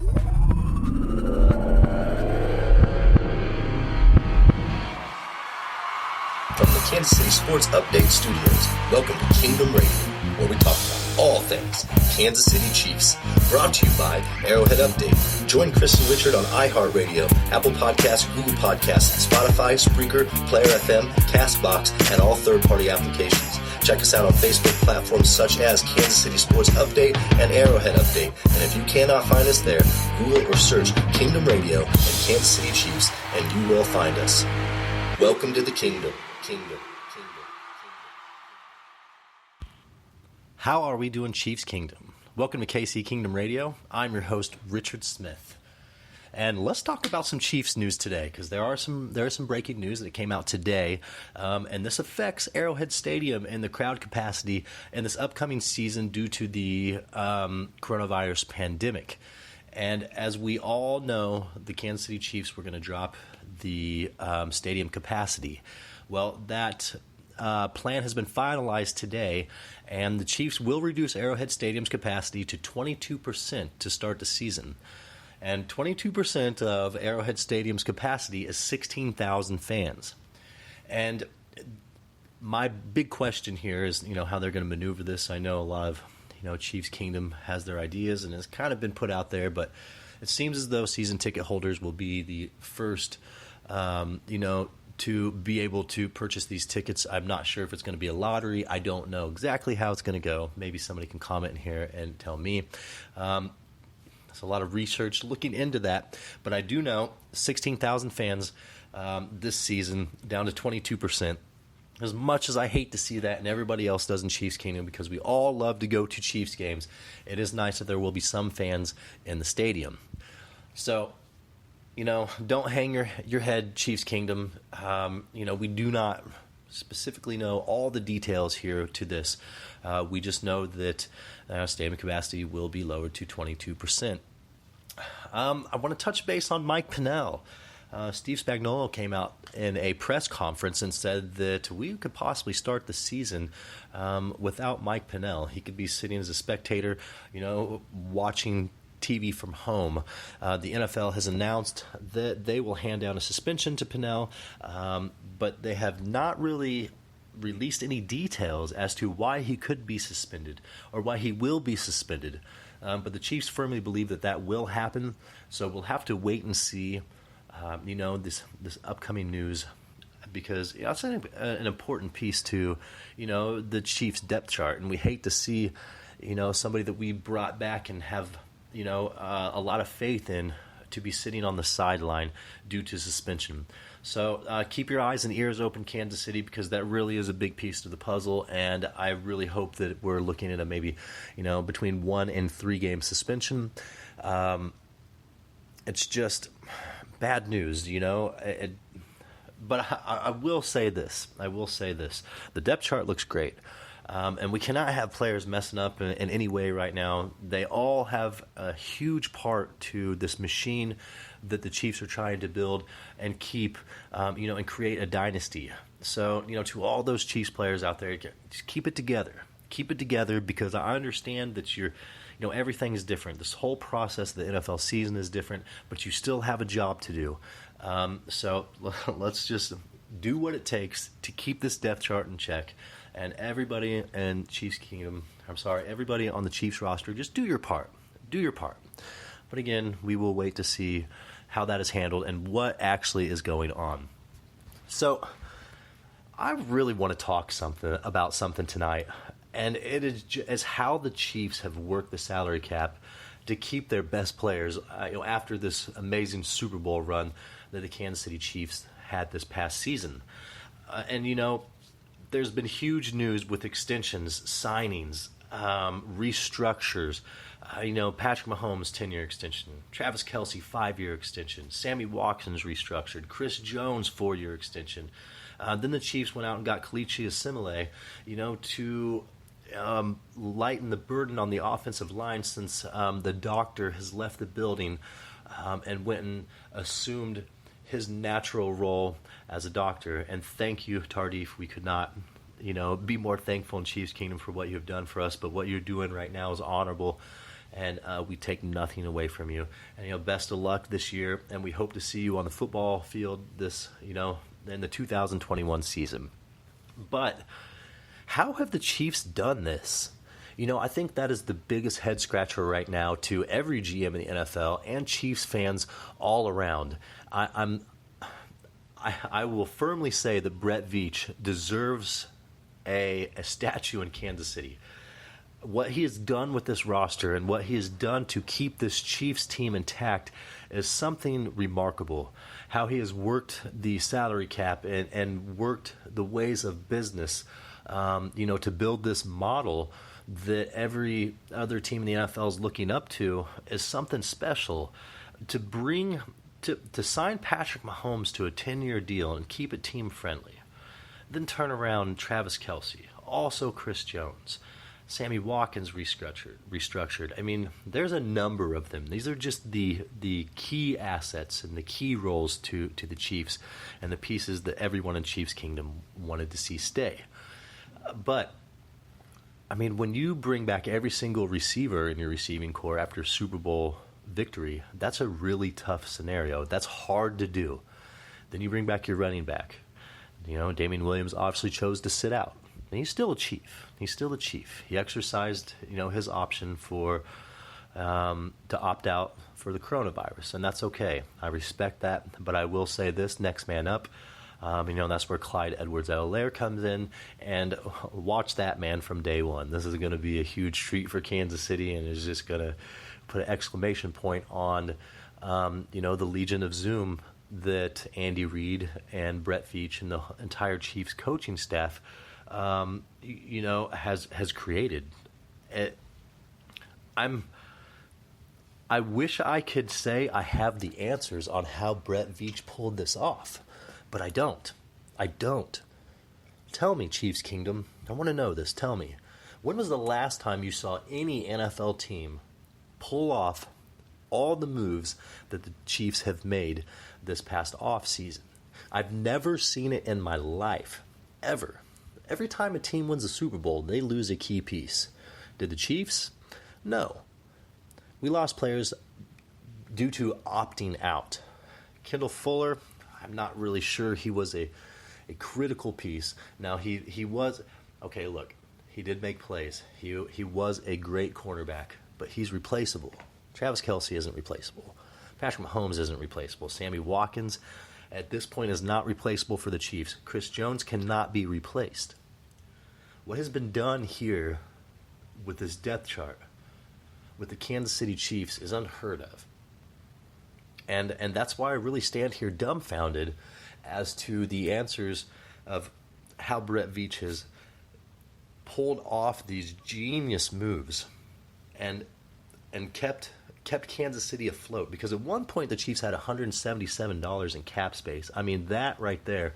From the Kansas City Sports Update Studios, welcome to Kingdom Radio, where we talk about all things Kansas City Chiefs. Brought to you by Arrowhead Update. Join Chris and Richard on iHeartRadio, Apple Podcasts, Google Podcasts, Spotify, Spreaker, Player FM, CastBox, and all third-party applications. Check us out on Facebook platforms such as Kansas City Sports Update and Arrowhead Update. And if you cannot find us there, Google or search Kingdom Radio and Kansas City Chiefs, and you will find us. Welcome to the Kingdom. Kingdom. How are we doing, Chiefs Kingdom? Welcome to KC Kingdom Radio. I'm your host, Richard Smith. And let's talk about some Chiefs news today, because there is some breaking news that came out today, and this affects Arrowhead Stadium and the crowd capacity in this upcoming season due to the coronavirus pandemic. And as we all know, the Kansas City Chiefs were going to drop the stadium capacity. Well, that plan has been finalized today, and the Chiefs will reduce Arrowhead Stadium's capacity to 22% to start the season. And 22% of Arrowhead Stadium's capacity is 16,000 fans. And my big question here is, how they're going to maneuver this. I know a lot of, Chiefs Kingdom has their ideas and it's kind of been put out there, but it seems as though season ticket holders will be the first, to be able to purchase these tickets. I'm not sure if it's going to be a lottery. I don't know exactly how it's going to go. Maybe somebody can comment in here and tell me. There's a lot of research looking into that, but I do know 16,000 fans this season, down to 22%. As much as I hate to see that, and everybody else does in Chiefs Kingdom, because we all love to go to Chiefs games, it is nice that there will be some fans in the stadium. So, don't hang your head, Chiefs Kingdom. We do not specifically know all the details here to this. We just know that stadium capacity will be lowered to 22%. I want to touch base on Mike Pennel. Steve Spagnuolo came out in a press conference and said that we could possibly start the season without Mike Pennel. He could be sitting as a spectator, watching TV from home. The NFL has announced that they will hand down a suspension to Pennel, but they have not really released any details as to why he could be suspended or why he will be suspended. But the Chiefs firmly believe that will happen, so we'll have to wait and see, this upcoming news, because it's an important piece to, the Chiefs depth chart, and we hate to see, somebody that we brought back and have, a lot of faith in to be sitting on the sideline due to suspension. So keep your eyes and ears open, Kansas City, because that really is a big piece to the puzzle, and I really hope that we're looking at a maybe, between 1 and 3 game suspension. It's just bad news, but I will say this. The depth chart looks great. And we cannot have players messing up in any way right now. They all have a huge part to this machine that the Chiefs are trying to build and keep, and create a dynasty. So, to all those Chiefs players out there, just keep it together. Keep it together, because I understand that everything is different. This whole process of the NFL season is different, but you still have a job to do. So let's just do what it takes to keep this depth chart in check. And everybody in Chiefs Kingdom, everybody on the Chiefs roster, just do your part. Do your part. But again, we will wait to see how that is handled and what actually is going on. So I really want to talk about something tonight, and it is how the Chiefs have worked the salary cap to keep their best players after this amazing Super Bowl run that the Kansas City Chiefs had this past season. There's been huge news with extensions, signings, restructures. Patrick Mahomes, 10-year extension. Travis Kelce, 5-year extension. Sammy Watkins restructured. Chris Jones, 4-year extension. Then the Chiefs went out and got Kalichi Asimile, to lighten the burden on the offensive line, since the doctor has left the building and went and assumed his natural role as a doctor. And thank you, Tardif. We could not, be more thankful in Chiefs Kingdom for what you have done for us, but what you're doing right now is honorable. and we take nothing away from you. And best of luck this year, and we hope to see you on the football field this in the 2021 season. But how have the Chiefs done this? I think that is the biggest head scratcher right now to every GM in the NFL and Chiefs fans all around. I will firmly say that Brett Veach deserves a statue in Kansas City. What he has done with this roster and what he has done to keep this Chiefs team intact is something remarkable. How he has worked the salary cap and worked the ways of business, to build this model that every other team in the NFL is looking up to is something special. To sign Patrick Mahomes to a 10-year deal and keep it team friendly, then turn around Travis Kelce, also Chris Jones, Sammy Watkins restructured. I mean, there's a number of them. These are just the key assets and the key roles to the Chiefs and the pieces that everyone in Chiefs Kingdom wanted to see stay. But I mean, when you bring back every single receiver in your receiving core after Super Bowl victory, that's a really tough scenario. That's hard to do. Then you bring back your running back. Damian Williams obviously chose to sit out. And he's still a Chief. He exercised, his option to opt out for the coronavirus, and that's okay. I respect that, but I will say this: next man up. That's where Clyde Edwards-Helaire comes in, and watch that man from day one. This is going to be a huge treat for Kansas City, and is just going to put an exclamation point on, the Legion of Zoom that Andy-Reid and Brett Veach and the entire Chiefs coaching staff, has created. I wish I could say I have the answers on how Brett Veach pulled this off, but I don't. Tell me, Chiefs Kingdom. I want to know this. Tell me. When was the last time you saw any NFL team pull off all the moves that the Chiefs have made this past offseason? I've never seen it in my life, ever. Every time a team wins a Super Bowl, they lose a key piece. Did the Chiefs? No. We lost players due to opting out. Kendall Fuller, I'm not really sure he was a critical piece. Now, he was, okay, look, he did make plays. He was a great cornerback, but he's replaceable. Travis Kelce isn't replaceable. Patrick Mahomes isn't replaceable. Sammy Watkins, at this point, is not replaceable for the Chiefs. Chris Jones cannot be replaced. What has been done here with this depth chart with the Kansas City Chiefs is unheard of. And that's why I really stand here dumbfounded as to the answers of how Brett Veach has pulled off these genius moves and kept Kansas City afloat. Because at one point the Chiefs had $177 in cap space. I mean, that right there,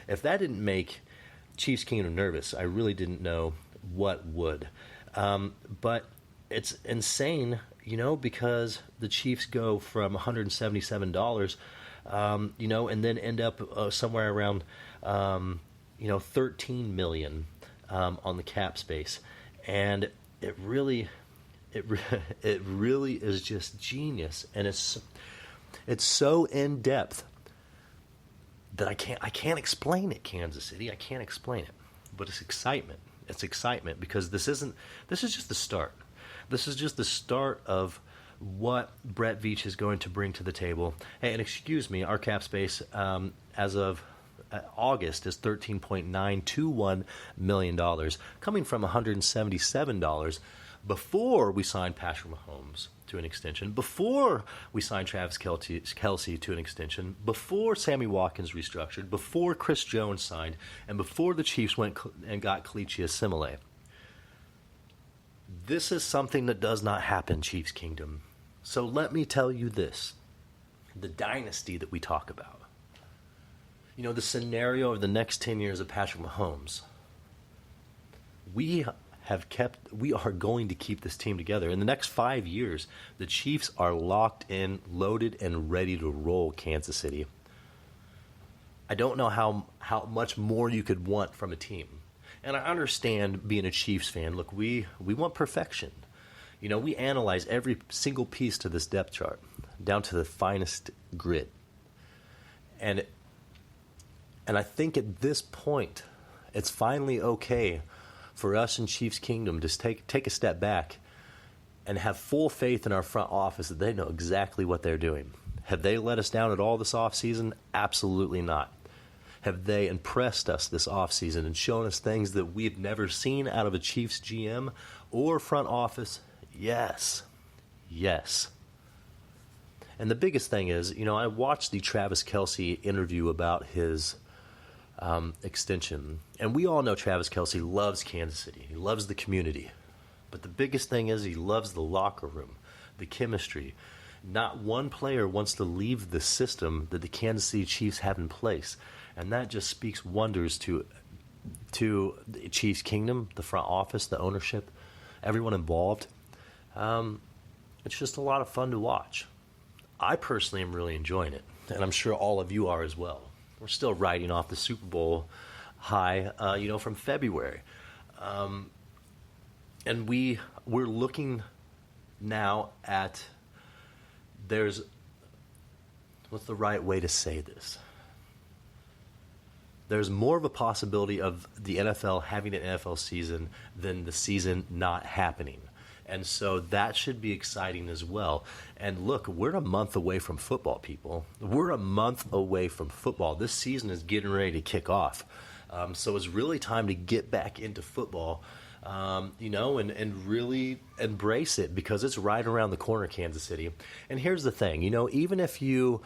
if that didn't make Chiefs Kingdom nervous, I really didn't know what would. But it's insane, because the Chiefs go from $177, and then end up somewhere around, $13 million on the cap space, and it really is just genius, and it's so in depth that I can't explain it. Kansas City, I can't explain it, but it's excitement. It's excitement because this is just the start. This is just the start of what Brett Veach is going to bring to the table. Hey, and excuse me, our cap space as of August is $13.921 million, coming from $177 before we signed Patrick Mahomes to an extension, before we signed Travis Kelce to an extension, before Sammy Watkins restructured, before Chris Jones signed, and before the Chiefs went and got Kalichi Asimile. This is something that does not happen, Chiefs Kingdom. So let me tell you this. The dynasty that we talk about. The scenario of the next 10 years of Patrick Mahomes. We are going to keep this team together. In the next 5 years, the Chiefs are locked in, loaded, and ready to roll Kansas City. I don't know how much more you could want from a team. And I understand being a Chiefs fan. Look, we want perfection. We analyze every single piece to this depth chart, down to the finest grit. And I think at this point, it's finally okay for us in Chiefs Kingdom to take a step back and have full faith in our front office that they know exactly what they're doing. Have they let us down at all this offseason? Absolutely not. Have they impressed us this offseason and shown us things that we've never seen out of a Chiefs GM or front office? Yes. Yes. And the biggest thing is, I watched the Travis Kelce interview about his extension. And we all know Travis Kelce loves Kansas City. He loves the community. But the biggest thing is he loves the locker room, the chemistry. Not one player wants to leave the system that the Kansas City Chiefs have in place. And that just speaks wonders to the Chiefs Kingdom, the front office, the ownership, everyone involved. It's just a lot of fun to watch. I personally am really enjoying it, and I'm sure all of you are as well. We're still riding off the Super Bowl high, from February. And we're looking now at what's the right way to say this? There's more of a possibility of the NFL having an NFL season than the season not happening. And so that should be exciting as well. And look, we're a month away from football, people. We're a month away from football. This season is getting ready to kick off. So it's really time to get back into football, and really embrace it because it's right around the corner, Kansas City. And here's the thing, even if you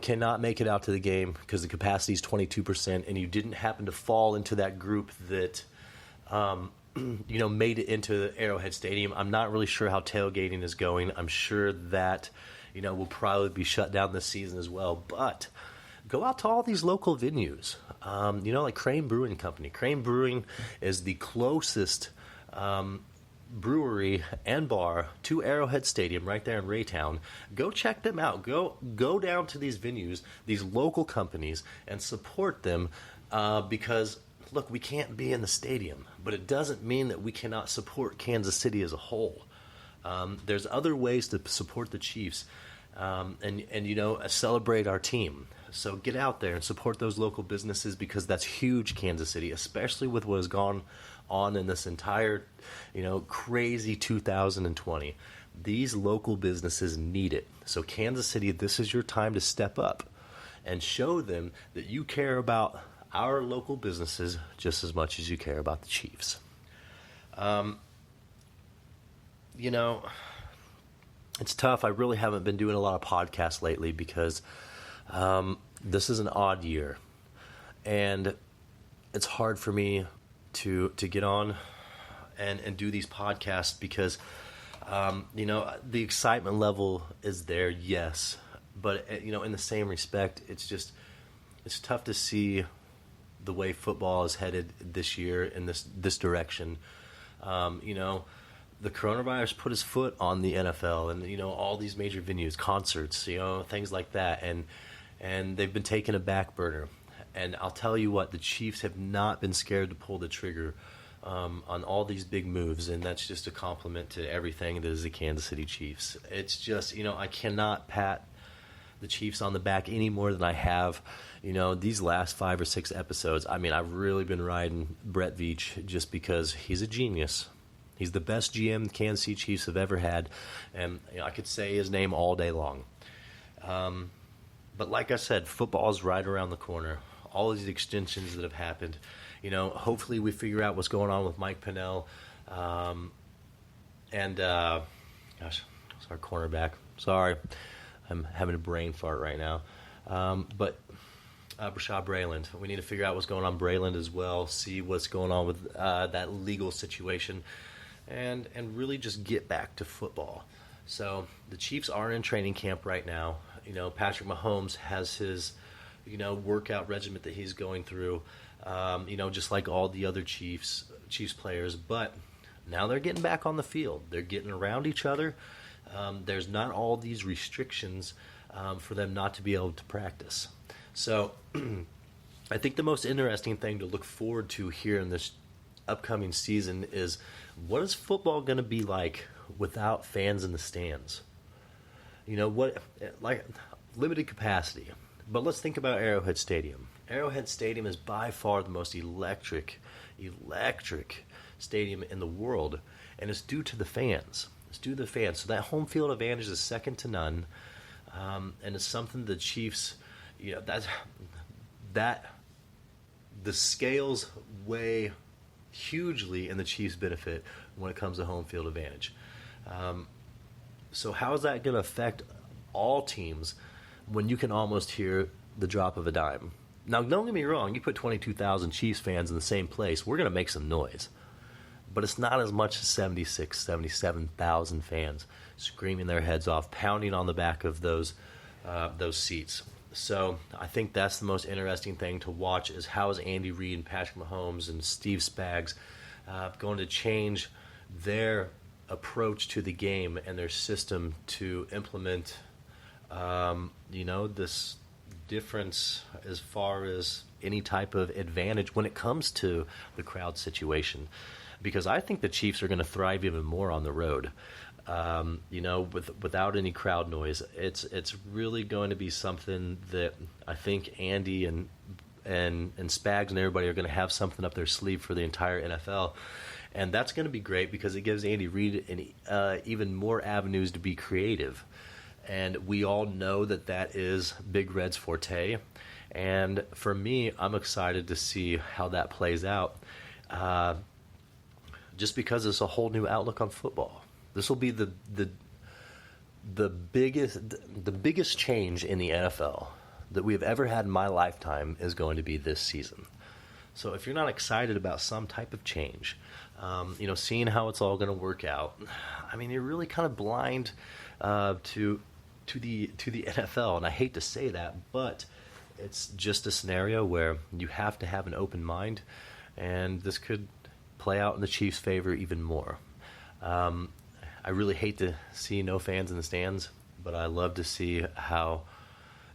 cannot make it out to the game because the capacity is 22% and you didn't happen to fall into that group that made it into Arrowhead Stadium. I'm not really sure how tailgating is going. I'm sure that, will probably be shut down this season as well. But go out to all these local venues, like Crane Brewing Company. Crane Brewing is the closest brewery and bar to Arrowhead Stadium right there in Raytown. Go check them out. Go down to these venues, these local companies, and support them because look, we can't be in the stadium, but it doesn't mean that we cannot support Kansas City as a whole. There's other ways to support the Chiefs and celebrate our team. So get out there and support those local businesses because that's huge, Kansas City, especially with what has gone on in this entire, crazy 2020. These local businesses need it. So Kansas City, this is your time to step up and show them that you care about our local businesses just as much as you care about the Chiefs. It's tough. I really haven't been doing a lot of podcasts lately because this is an odd year. And it's hard for me to get on and do these podcasts because, the excitement level is there, yes. But, in the same respect, it's tough to see the way football is headed this year in this direction. The coronavirus put his foot on the NFL and, all these major venues, concerts, things like that. And they've been taking a back burner. And I'll tell you what, the Chiefs have not been scared to pull the trigger on all these big moves. And that's just a compliment to everything that is the Kansas City Chiefs. It's just, I cannot pat the Chiefs on the back any more than I have, these last 5 or 6 episodes. I mean, I've really been riding Brett Veach just because he's a genius. He's the best GM the Kansas City Chiefs have ever had, and I could say his name all day long. But like I said, football is right around the corner. All these extensions that have happened, hopefully we figure out what's going on with Mike Pennel, it's our cornerback. Sorry. I'm having a brain fart right now. But Brashad Brayland, we need to figure out what's going on Brayland as well, see what's going on with that legal situation, and really just get back to football. So the Chiefs are in training camp right now. Patrick Mahomes has his, workout regimen that he's going through, just like all the other Chiefs players. But now they're getting back on the field. They're getting around each other. There's not all these restrictions for them not to be able to practice. So I think the most interesting thing to look forward to here in this upcoming season is what is football going to be like without fans in the stands. You know what? Like limited capacity. But let's think about Arrowhead Stadium. Arrowhead Stadium is by far the most electric stadium in the world, and it's due to the fans. It's due to the fans. So that home field advantage is second to none, and it's something the Chiefs, you know, that the scales weigh hugely in the Chiefs' benefit when it comes to home field advantage. So how is that going to affect all teams when you can almost hear the drop of a dime? Now, don't get me wrong, you put 22,000 Chiefs fans in the same place, we're going to make some noise. But it's not as much as 76, 77,000 fans screaming their heads off, pounding on the back of those seats. So I think that's the most interesting thing to watch is how is Andy Reid and Patrick Mahomes and Steve Spags going to change their approach to the game and their system to implement, this difference as far as any type of advantage when it comes to the crowd situation. Because I think the Chiefs are going to thrive even more on the road. Without any crowd noise, it's really going to be something that I think Andy and Spags and everybody are going to have something up their sleeve for the entire NFL. And that's going to be great because it gives Andy Reid even more avenues to be creative. And we all know that is Big Red's forte. And for me, I'm excited to see how that plays out. Just because it's a whole new outlook on football. This will be the biggest change in the NFL that we have ever had in my lifetime is going to be this season. So if you're not excited about some type of change, seeing how it's all going to work out, I mean, you're really kind of blind to the NFL. And I hate to say that, but it's just a scenario where you have to have an open mind, and this could play out in the Chiefs' favor even more. I really hate to see no fans in the stands, but I love to see how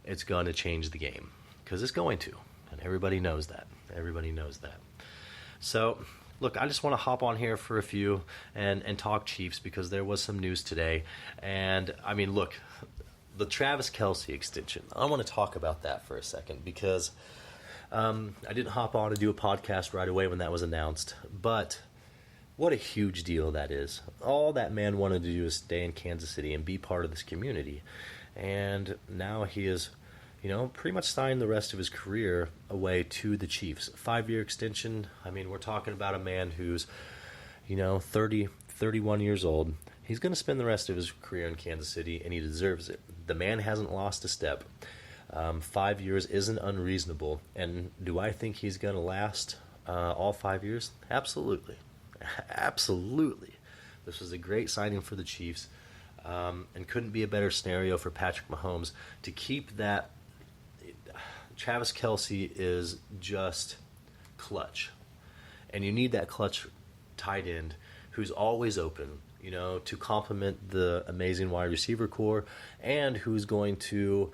it's going to change the game, because it's going to, and everybody knows that. Everybody knows that. So, look, I just want to hop on here for a few and talk Chiefs because there was some news today. And, I mean, look, the Travis Kelce extension, I want to talk about that for a second because I didn't hop on to do a podcast right away when that was announced, but what a huge deal that is. All that man wanted to do is stay in Kansas City and be part of this community. And now he is, pretty much signed the rest of his career away to the Chiefs. 5-year extension. I mean, we're talking about a man who's, 31 years old. He's going to spend the rest of his career in Kansas City, and he deserves it. The man hasn't lost a step. 5 years isn't unreasonable. And do I think he's going to last all 5 years? Absolutely. Absolutely. This was a great signing for the Chiefs, and couldn't be a better scenario for Patrick Mahomes to keep that. Travis Kelce is just clutch, and you need that clutch tight end who's always open, to complement the amazing wide receiver core, and who's going to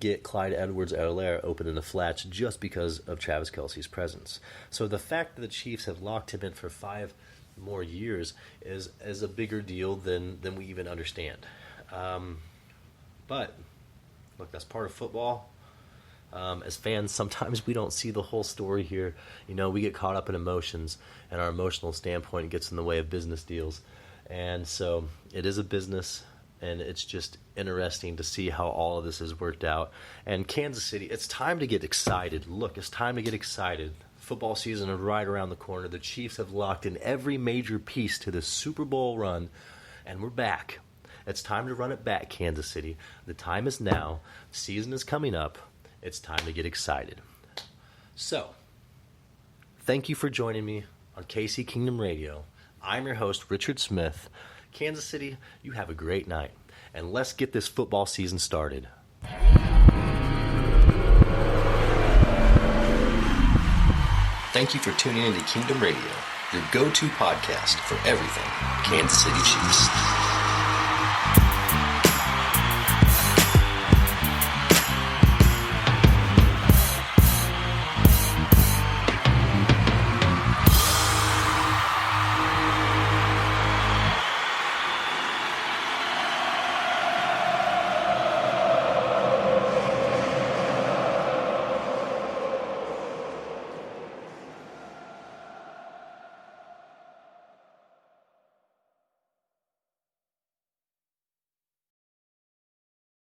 get Clyde Edwards-Helaire open in the flats just because of Travis Kelce's presence. So the fact that the Chiefs have locked him in for 5 more years is a bigger deal than we even understand. But, look, that's part of football. As fans, sometimes we don't see the whole story here. We get caught up in emotions, and our emotional standpoint gets in the way of business deals. And so it is a business, and it's just interesting to see how all of this has worked out. And Kansas City, it's time to get excited. Look, it's time to get excited. Football season is right around the corner. The Chiefs have locked in every major piece to the Super Bowl run, and we're back. It's time to run it back, Kansas City. The time is now. The season is coming up. It's time to get excited. So, thank you for joining me on KC Kingdom Radio. I'm your host, Richard Smith. Kansas City, you have a great night, and let's get this football season started. Thank you for tuning in to Kingdom Radio, your go-to podcast for everything Kansas City Chiefs.